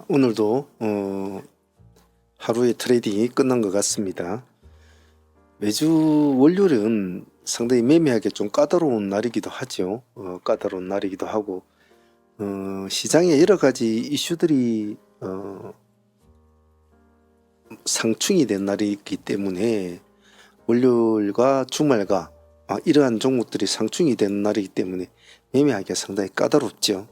오늘도 하루의 트레이딩이 끝난 것 같습니다. 매주 월요일은 상당히 매매하기 좀 까다로운 날이기도 하죠. 까다로운 날이기도 하고 시장에 여러 가지 이슈들이 상충이 된 날이기 때문에 월요일과 주말과 이러한 종목들이 상충이 된 날이기 때문에 매매하기가 상당히 까다롭죠.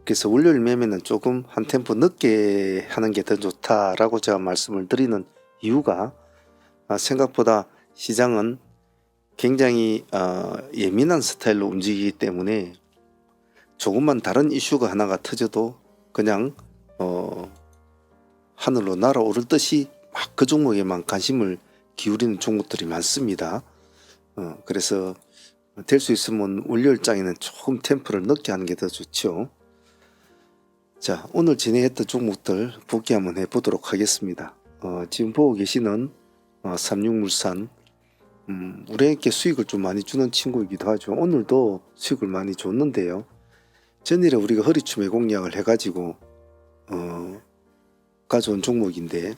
그래서 월요일 매매는 조금 한 템포 늦게 하는 게 더 좋다라고 제가 말씀을 드리는 이유가 생각보다 시장은 굉장히 예민한 스타일로 움직이기 때문에 조금만 다른 이슈가 하나가 터져도 그냥 하늘로 날아오를 듯이 막 그 종목에만 관심을 기울이는 종목들이 많습니다. 그래서 될 수 있으면 월요일장에는 조금 템포를 늦게 하는 게 더 좋죠. 자, 오늘 진행했던 종목들 복귀 한번 해보도록 하겠습니다. 지금 보고 계시는 삼육물산, 우리에게 수익을 좀 많이 주는 친구이기도 하죠. 오늘도 수익을 많이 줬는데요. 전일에 우리가 허리춤 매공략을 해가지고 가져온 종목인데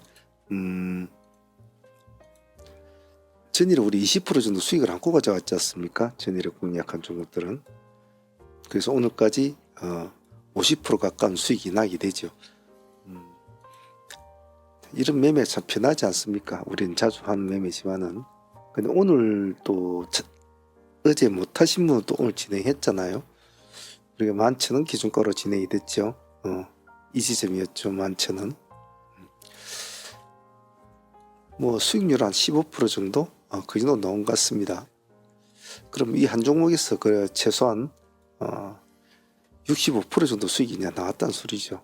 전일에 우리 20% 정도 수익을 안고 가져왔지 않습니까? 전일에 공략한 종목들은. 그래서 오늘까지 50% 가까운 수익이 나게 되죠. 이런 매매 참 편하지 않습니까? 우리는 자주 하는 매매지만은. 근데 오늘 또 어제 못하신 분은 또 오늘 진행했잖아요. 우리가 11,000원 기준가로 진행이 됐죠. 이 지점이었죠. 11,000원. 뭐 수익률 한 15% 정도? 그 정도 나온 것 같습니다. 그럼 이 한 종목에서 그 최소한 65% 정도 수익이 나왔다는 소리죠.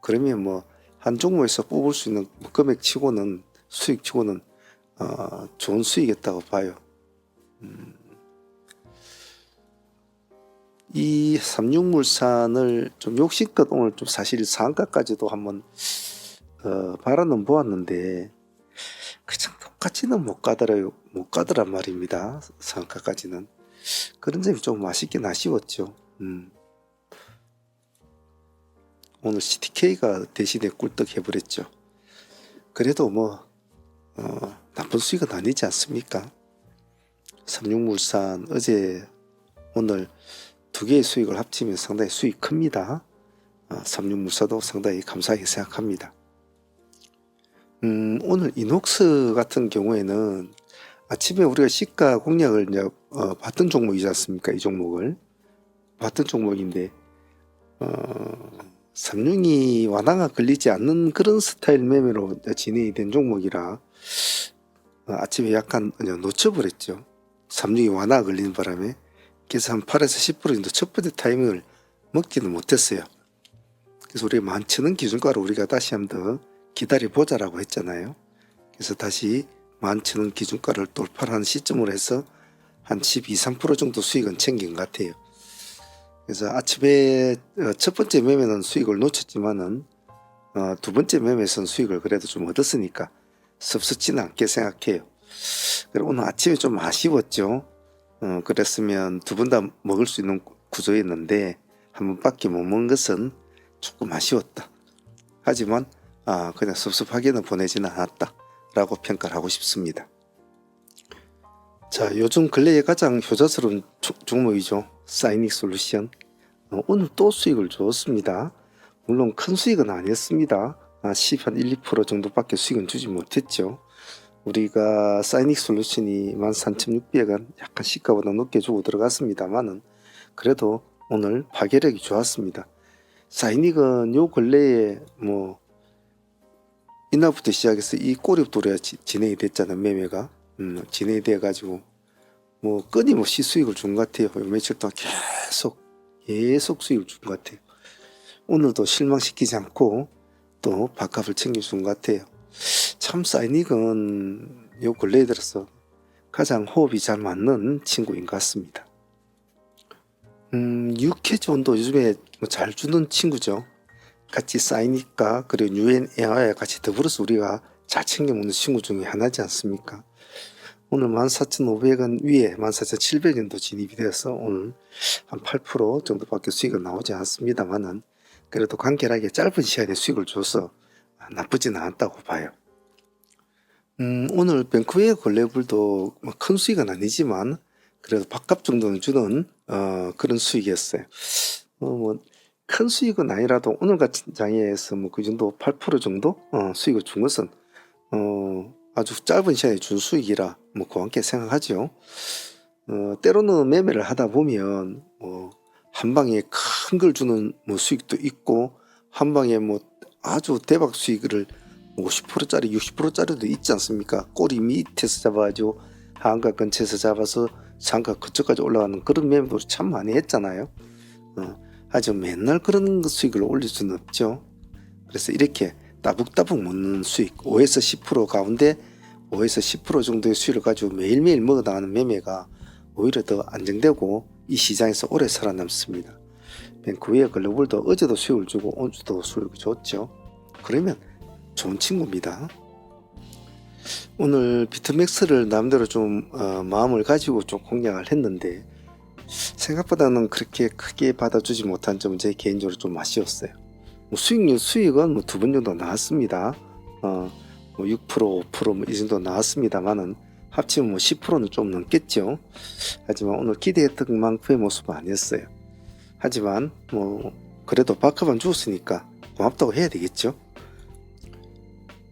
그러면 뭐 한 종목에서 뽑을 수 있는 금액 치고는 수익 치고는 좋은 수익이었다고 봐요. 이 삼육물산을 좀 욕심껏 오늘 좀 사실 상한가까지도 한번 바라는 보았는데 그 정도까지는 못 가더란 말입니다. 상한가까지는. 그런 점이 좀 아쉽긴 아쉬웠죠. 오늘 CTK가 대신에 꿀떡 해버렸죠. 그래도 뭐 나쁜 수익은 아니지 않습니까? 삼육물산 어제 오늘 두 개의 수익을 합치면 상당히 수익 큽니다. 삼육물산도 상당히 감사하게 생각합니다. 오늘 이녹스 같은 경우에는 아침에 우리가 시가 공략을 이제 봤던 종목이지 않습니까? 이 종목을 봤던 종목인데 삼룡이 완화가 걸리지 않는 그런 스타일 매매로 진행이 된 종목이라 아침에 약간 놓쳐버렸죠. 삼룡이 완화가 걸리는 바람에. 그래서 한 8에서 10% 정도 첫 번째 타이밍을 먹지는 못했어요. 그래서 우리가 11,000원 기준가로 우리가 다시 한번 더 기다려보자라고 했잖아요. 그래서 다시 11,000원 기준가를 돌파하는 시점으로 해서 한 12, 3% 정도 수익은 챙긴 것 같아요. 그래서 아침에 첫 번째 매매는 수익을 놓쳤지만은 두 번째 매매에서는 수익을 그래도 좀 얻었으니까 섭섭지는 않게 생각해요. 그리고 오늘 아침에 좀 아쉬웠죠. 그랬으면 두 번 다 먹을 수 있는 구조였는데 한 번밖에 못 먹은 것은 조금 아쉬웠다. 하지만 그냥 섭섭하게는 보내지는 않았다 라고 평가를 하고 싶습니다. 자, 요즘 근래에 가장 효자스러운 종목이죠. 사이닉 솔루션. 오늘 또 수익을 줬습니다. 물론 큰 수익은 아니었습니다. 10한 1, 2% 정도밖에 수익은 주지 못했죠. 우리가 사이닉 솔루션이 13,600원 약간 시가보다 높게 주고 들어갔습니다만은 그래도 오늘 파괴력이 좋았습니다. 사이닉은 요 근래에 뭐 이날부터 시작해서 이 꼬리부터 진행이 됐잖아요. 매매가 진행이 돼 가지고 뭐 끊임없이 수익을 준 것 같아요. 며칠 동안 계속 수익을 준 것 같아요. 오늘도 실망시키지 않고 또 밥값을 챙겨준 것 같아요. 참 사이닉은 요 근래에 들어서 가장 호흡이 잘 맞는 친구인 것 같습니다. 유캐존도 요즘에 잘 주는 친구죠. 같이 사이닉과 그리고 UNA와 같이 더불어서 우리가 잘 챙겨 먹는 친구 중에 하나지 않습니까? 오늘 14,500원 위에 14,700원도 진입이 되어서 오늘 한 8% 정도밖에 수익은 나오지 않습니다만은 그래도 간결하게 짧은 시간에 수익을 줘서 나쁘지는 않다고 봐요. 오늘 뱅크웨어 글로벌도 뭐 큰 수익은 아니지만 그래도 밥값 정도는 주는 그런 수익이었어요. 뭐 큰 수익은 아니라도 오늘 같은 장에서 뭐 그 정도 8% 정도 수익을 준 것은 아주 짧은 시간에 준 수익이라 뭐 그와 함께 생각하죠. 때로는 매매를 하다 보면 한 방에 큰 걸 주는 뭐 수익도 있고 한 방에 뭐 아주 대박 수익을 50%짜리 60%짜리도 있지 않습니까? 꼬리 밑에서 잡아가지고 하한가 근처에서 잡아서 상가 그쪽까지 올라가는 그런 매매도 참 많이 했잖아요. 하지만 맨날 그런 수익을 올릴 수는 없죠. 그래서 이렇게 따북따북 먹는 수익 5에서 10% 가운데 5에서 10% 정도의 수익을 가지고 매일매일 먹어나가는 매매가 오히려 더 안정되고 이 시장에서 오래 살아남습니다. 뱅크웨어 글로벌도 어제도 수익을 주고 오늘도 수익을 줬죠. 그러면 좋은 친구입니다. 오늘 비트맥스를 나름대로 좀 마음을 가지고 좀 공략을 했는데 생각보다는 그렇게 크게 받아주지 못한 점은 제 개인적으로 좀 아쉬웠어요. 수익은 뭐 2번 정도 나왔습니다. 뭐 6%, 5% 뭐 이 정도 나왔습니다만은 합치면 뭐 10%는 좀 넘겠죠. 하지만 오늘 기대했던 만큼의 모습은 아니었어요. 하지만 뭐 그래도 밥값은 주었으니까 고맙다고 해야 되겠죠.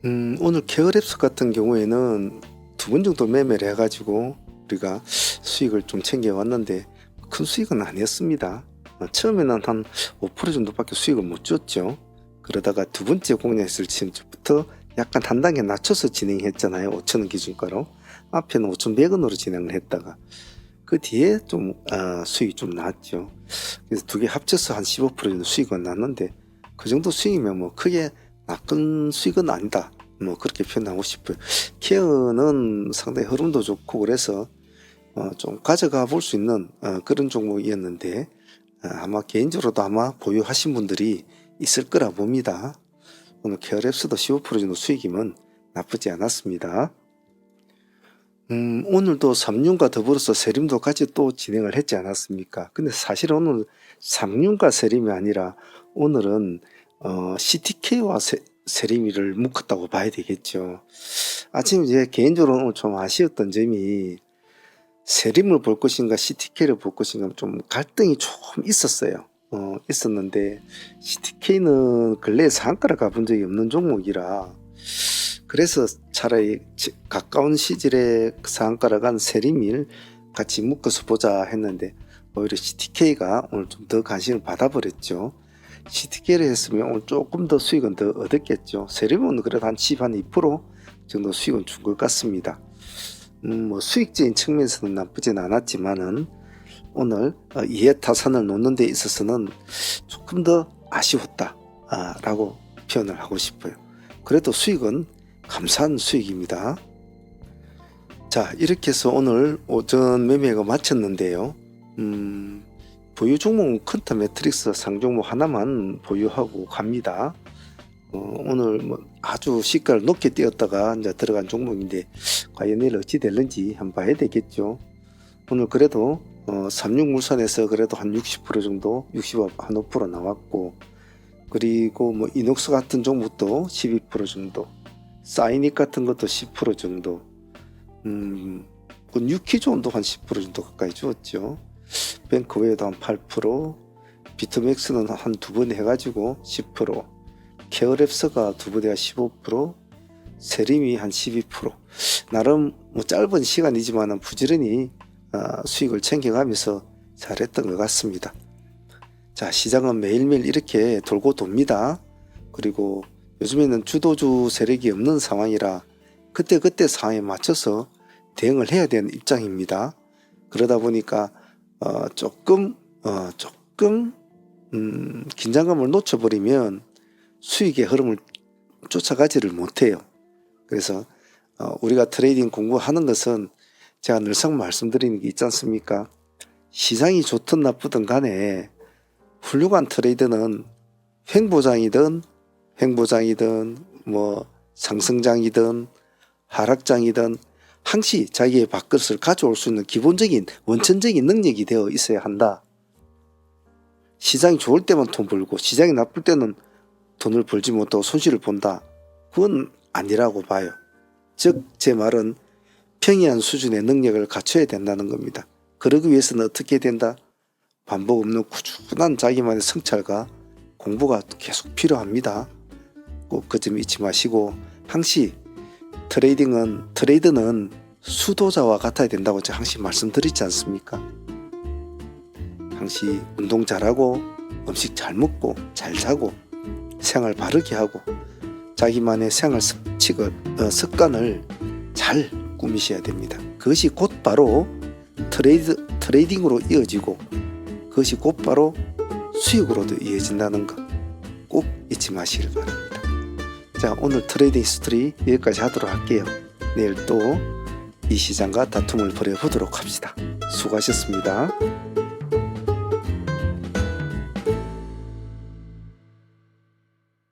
오늘 케어랩스 같은 경우에는 2번 정도 매매를 해가지고 우리가 수익을 좀 챙겨왔는데 큰 수익은 아니었습니다. 처음에는 한 5% 정도밖에 수익을 못 줬죠. 그러다가 두 번째 공략했을 때부터 약간 한 단계 낮춰서 진행했잖아요. 5,000원 기준가로. 앞에는 5,100원으로 진행을 했다가 그 뒤에 좀 수익이 좀 나왔죠. 그래서 두 개 합쳐서 한 15% 정도 수익은 났는데 그 정도 수익이면 뭐 크게 나쁜 수익은 아니다. 뭐 그렇게 표현하고 싶어요. 케어는 상당히 흐름도 좋고 그래서 좀 가져가 볼 수 있는 그런 종목이었는데 아마 개인적으로도 아마 보유하신 분들이 있을 거라 봅니다. 오늘 케어랩스도 15% 정도 수익이면 나쁘지 않았습니다. 오늘도 삼륜과 더불어서 세림도 같이 또 진행을 했지 않았습니까? 근데 사실 오늘 삼륜과 세림이 아니라 오늘은 CTK와 세림이를 묶었다고 봐야 되겠죠. 아침에 제 개인적으로 오늘 좀 아쉬웠던 점이 세림을 볼 것인가 CTK를 볼 것인가 좀 갈등이 좀 있었어요. 있었는데 CTK는 근래에 상한가를 가본 적이 없는 종목이라 그래서 차라리 가까운 시절에 상한가를 간 세림을 같이 묶어서 보자 했는데 오히려 CTK가 오늘 좀 더 관심을 받아버렸죠. CTK를 했으면 오늘 조금 더 수익은 더 얻었겠죠. 세림은 그래도 한 2% 정도 수익은 준 것 같습니다. 뭐 수익적인 측면에서는 나쁘진 않았지만은 오늘 이해타산을 놓는 데 있어서는 조금 더 아쉬웠다 라고 표현을 하고 싶어요. 그래도 수익은 감사한 수익입니다. 자, 이렇게 해서 오늘 오전 매매가 마쳤는데요. 보유 종목은 퀀터 매트릭스 상종목 하나만 보유하고 갑니다. 오늘 뭐 아주 시가를 높게 띄었다가 이제 들어간 종목인데 과연 내일 어찌 될는지 한번 봐야 되겠죠. 오늘 그래도 삼육물산에서 그래도 한 60% 정도 65% 나왔고 그리고 뭐 이녹스 같은 종목도 12% 정도 사이닉 같은 것도 10% 정도 그 뉴키존도 한 10% 정도 가까이 주었죠. 뱅크웨어도 한 8% 비트맥스는 한 두 번 해가지고 10% 케어랩스가 두 번에 15% 세림이 한 12% 나름 뭐 짧은 시간이지만 부지런히 수익을 챙겨가면서 잘했던 것 같습니다. 자, 시장은 매일매일 이렇게 돌고 돕니다. 그리고 요즘에는 주도주 세력이 없는 상황이라 그때그때 상황에 맞춰서 대응을 해야 되는 입장입니다. 그러다 보니까 조금 긴장감을 놓쳐버리면 수익의 흐름을 쫓아가지를 못해요. 그래서 우리가 트레이딩 공부하는 것은 제가 늘상 말씀드리는 게 있지 않습니까? 시장이 좋든 나쁘든 간에 훌륭한 트레이드는 횡보장이든 뭐 상승장이든 하락장이든 항시 자기의 밥그릇을 가져올 수 있는 기본적인 원천적인 능력이 되어 있어야 한다. 시장이 좋을 때만 돈 벌고 시장이 나쁠 때는 돈을 벌지 못하고 손실을 본다. 그건 아니라고 봐요. 즉 제 말은 평이한 수준의 능력을 갖춰야 된다는 겁니다. 그러기 위해서는 어떻게 된다? 반복 없는 꾸준한 자기만의 성찰과 공부가 계속 필요합니다. 꼭 그 점 잊지 마시고 항시 트레이드는 수도자와 같아야 된다고 제가 항시 말씀드리지 않습니까? 항시 운동 잘하고 음식 잘 먹고 잘 자고 생활 바르게 하고 자기만의 생활 습관을 잘 꾸미셔야 됩니다. 그것이 곧바로 트레이딩으로 이어지고 그것이 곧바로 수익으로도 이어진다는 것 꼭 잊지 마시길 바랍니다. 자, 오늘 트레이딩 히스토리 여기까지 하도록 할게요. 내일 또 이 시장과 다툼을 벌여보도록 합시다. 수고하셨습니다.